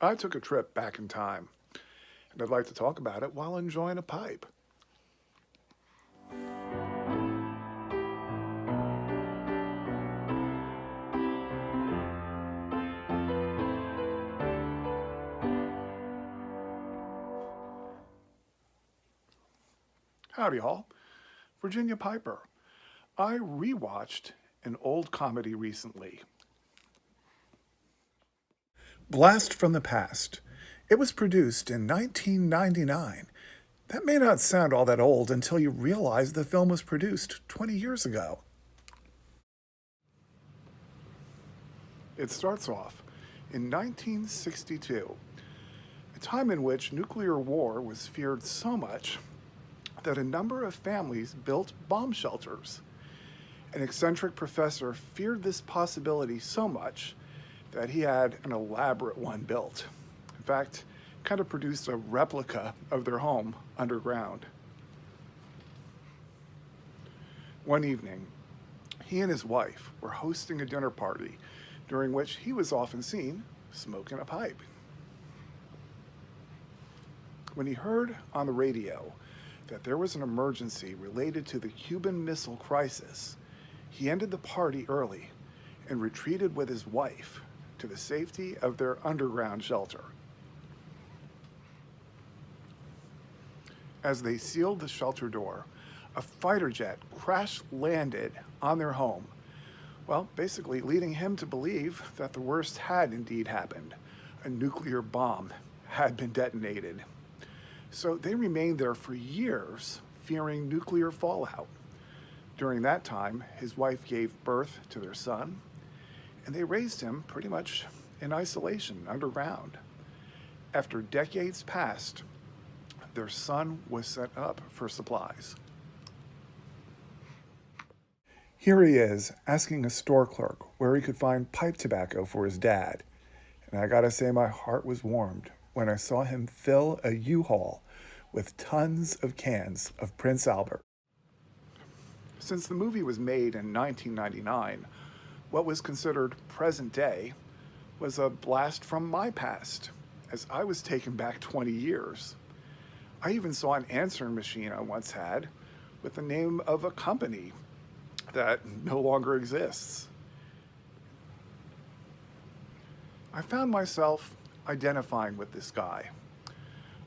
I took a trip back in time, and I'd like to talk about it while enjoying a pipe. Howdy, all. Virginia Piper. I rewatched an old comedy recently. Blast from the Past. It was produced in 1999. That may not sound all that old until you realize the film was produced 20 years ago. It starts off in 1962, a time in which nuclear war was feared so much that a number of families built bomb shelters. An eccentric professor feared this possibility so much that he had an elaborate one built. In fact, kind of produced a replica of their home underground. One evening, he and his wife were hosting a dinner party during which he was often seen smoking a pipe. When he heard on the radio that there was an emergency related to the Cuban Missile Crisis, he ended the party early and retreated with his wife to the safety of their underground shelter. As they sealed the shelter door, a fighter jet crash-landed on their home, well, basically leading him to believe that the worst had indeed happened. A nuclear bomb had been detonated. So they remained there for years, fearing nuclear fallout. During that time, his wife gave birth to their son, and they raised him pretty much in isolation underground. After decades passed, their son was sent up for supplies. Here he is, asking a store clerk where he could find pipe tobacco for his dad. And I gotta say, my heart was warmed when I saw him fill a U-Haul with tons of cans of Prince Albert. Since the movie was made in 1999, what was considered present day was a blast from my past, as I was taken back 20 years. I even saw an answering machine I once had with the name of a company that no longer exists. I found myself identifying with this guy.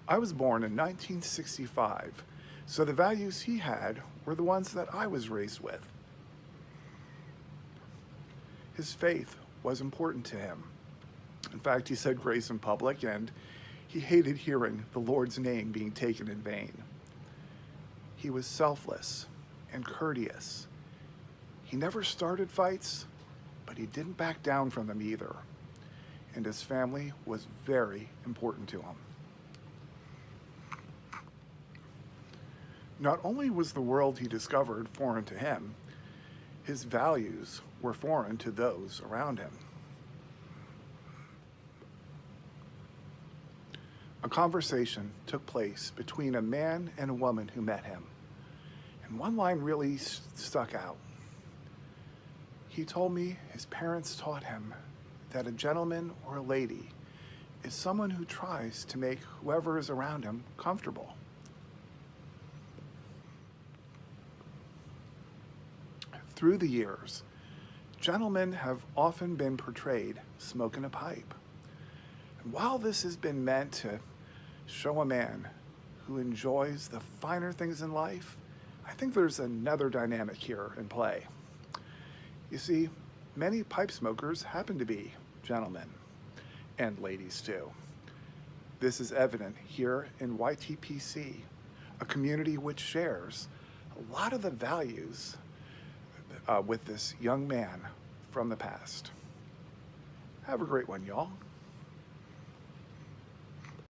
I was born in 1965, so the values he had were the ones that I was raised with. His faith was important to him. In fact, he said grace in public, and he hated hearing the Lord's name being taken in vain. He was selfless and courteous. He never started fights, but he didn't back down from them either. And his family was very important to him. Not only was the world he discovered foreign to him, his values were foreign to those around him. A conversation took place between a man and a woman who met him, and one line really stuck out. He told me his parents taught him that a gentleman or a lady is someone who tries to make whoever is around him comfortable. Through the years, gentlemen have often been portrayed smoking a pipe. And while this has been meant to show a man who enjoys the finer things in life, I think there's another dynamic here in play. You see, many pipe smokers happen to be gentlemen, and ladies too. This is evident here in YTPC, a community which shares a lot of the values with this young man from the past. Have a great one, y'all.